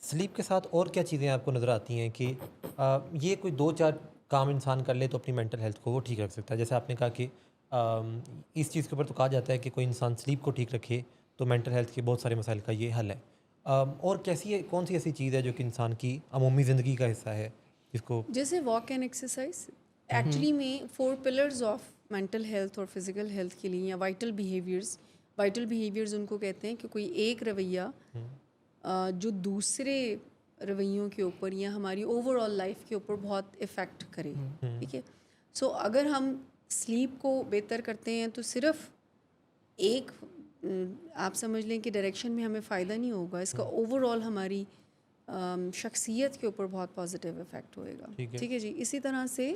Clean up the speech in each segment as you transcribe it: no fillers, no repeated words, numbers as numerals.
Slip کے ساتھ اور کیا چیزیں آپ کو نظر آتی ہیں کہ یہ کوئی 2-4 کام انسان کر لے تو اپنی مینٹل ہیلتھ کو وہ ٹھیک رکھ سکتا ہے؟ جیسے آپ نے کہا کہ اس چیز کے اوپر تو کہا جاتا ہے کہ کوئی انسان سلیپ کو ٹھیک رکھے تو مینٹل ہیلتھ کے بہت سارے مسائل کا یہ حل ہے. اور کون سی ایسی چیز ہے جو کہ انسان کی عمومی زندگی کا حصہ ہے جس کو جیسے واک اینڈ ایکسرسائز ہوں ایکچولی میں 4 پلرز آف مینٹل ہیلتھ اور فزیکل ہیلتھ کے لیے، یا وائٹل بیہیویئرز ان کو کہتے ہیں کہ کوئی ایک رویہ جو دوسرے رویوں کے اوپر یا ہماری اوور آل لائف کے اوپر بہت افیکٹ کرے. ٹھیک ہے، سو اگر ہم سلیپ کو بہتر کرتے ہیں تو صرف ایک آپ سمجھ لیں کہ ڈائریکشن میں ہمیں فائدہ نہیں ہوگا، اس کا اوور آل ہماری شخصیت کے اوپر بہت پازیٹیو افیکٹ ہوئے گا. ٹھیک ہے جی. اسی طرح سے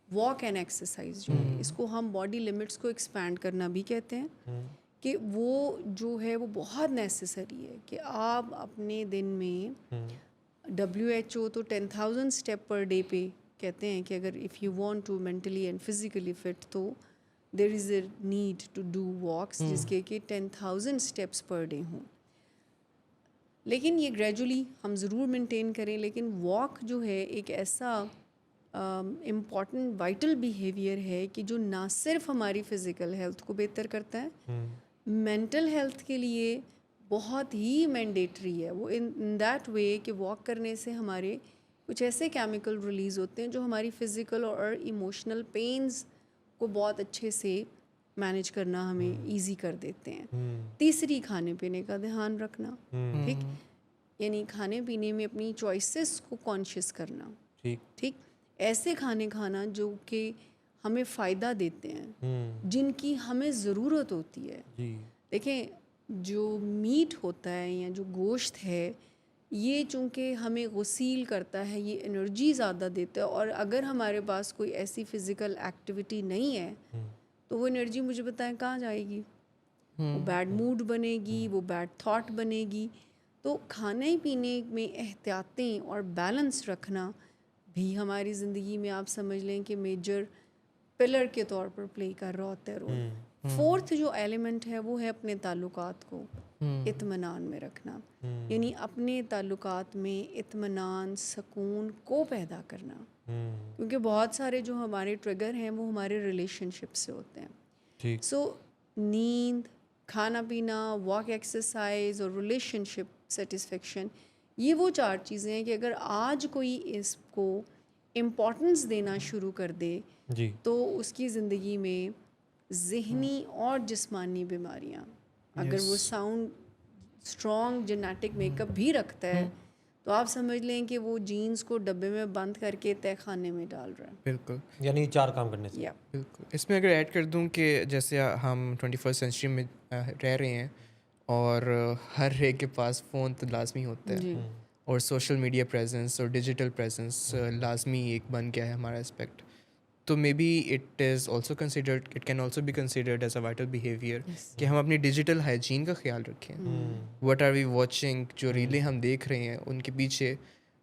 واک اینڈ ایکسرسائز جو ہے، اس کو ہم باڈی لمٹس کو ایکسپینڈ کرنا بھی کہتے ہیں، کہ وہ جو ہے وہ بہت نیسسری ہے کہ آپ اپنے دن میں WHO تو 10,000 اسٹیپ پر ڈے پہ کہتے ہیں کہ اگر if you want to mentally and physically fit تو there is a need to do walks جس کے کہ 10,000 اسٹیپس پر ڈے ہوں. لیکن یہ گریجولی ہم ضرور مینٹین کریں، لیکن واک جو ہے ایک ایسا امپورٹنٹ وائٹل بیہیویئر ہے کہ جو نہ صرف ہماری فزیکل ہیلتھ کو بہتر کرتا ہے، مینٹل ہیلتھ کے لیے بہت ہی مینڈیٹری ہے وہ ان دیٹ وے کہ واک کرنے سے ہمارے کچھ ایسے کیمیکل ریلیز ہوتے ہیں جو ہماری فزیکل اور ایموشنل پینز کو بہت اچھے سے مینیج کرنا ہمیں ایزی کر دیتے ہیں. تیسری، کھانے پینے کا دھیان رکھنا. ٹھیک، یعنی کھانے پینے میں اپنی چوائسیز کو کانشیس کرنا. ٹھیک، ایسے کھانے کھانا جو کہ ہمیں فائدہ دیتے ہیں، جن کی ہمیں ضرورت ہوتی ہے. دیکھیں، جو میٹ ہوتا ہے یا جو گوشت ہے، یہ چونکہ ہمیں غسیل کرتا ہے، یہ انرجی زیادہ دیتا ہے، اور اگر ہمارے پاس کوئی ایسی فزیکل ایکٹیویٹی نہیں ہے تو وہ انرجی مجھے بتائیں کہاں جائے گی؟ وہ بیڈ موڈ بنے گی، وہ بیڈ تھاٹ بنے گی. تو کھانے پینے میں احتیاطیں اور بیلنس رکھنا بھی ہماری زندگی میں آپ سمجھ لیں کہ میجر پلر کے طور پر پلے کر رہا ہوتا ہے رول. فورتھ جو ایلیمنٹ ہے وہ ہے اپنے تعلقات کو اطمینان میں رکھنا، یعنی اپنے تعلقات میں اطمینان، سکون کو پیدا کرنا. کیونکہ بہت سارے جو ہمارے ٹریگر ہیں وہ ہمارے ریلیشن شپ سے ہوتے ہیں. سو نیند، کھانا پینا، واک ایکسرسائز اور ریلیشن شپ سیٹسفیکشن، یہ وہ 4 چیزیں ہیں کہ اگر آج کوئی اس کو امپورٹنس دینا شروع کر دے تو اس کی زندگی میں ذہنی اور جسمانی بیماریاں، اگر وہ sound strong genetic make up بھی رکھتا ہے تو آپ سمجھ لیں کہ وہ جینز کو ڈبے میں بند کر کے تہہ خانے میں ڈال رہا ہے. بالکل، یعنی 4 کام کرنے سے. بالکل. اس میں اگر ایڈ کر دوں کہ جیسے ہم 21 سینچری میں رہ رہے ہیں اور ہر ایک کے پاس فون تو لازمی ہوتا ہے، اور سوشل میڈیا پریزنس اور ڈیجیٹل پریزنس لازمی ایک بن گیا ہے ہمارا اسپیکٹ. تو may be it can also be considered as a vital behaviour کہ ہم اپنی ڈیجیٹل ہائیجین کا خیال رکھیں. واٹ آر وی واچنگ، جو ریلیں ہم دیکھ رہے ہیں ان کے پیچھے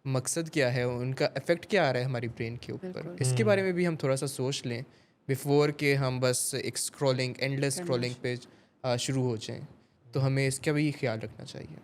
مقصد کیا ہے، ان کا افیکٹ کیا آ رہا ہے ہماری برین کے اوپر. اس کے بارے میں بھی ہم تھوڑا سا سوچ لیں بیفور کہ ہم بس ایک اسکرولنگ، اینڈ لیس اسکرولنگ پہ شروع ہو جائیں. تو ہمیں اس کا بھی خیال رکھنا چاہیے.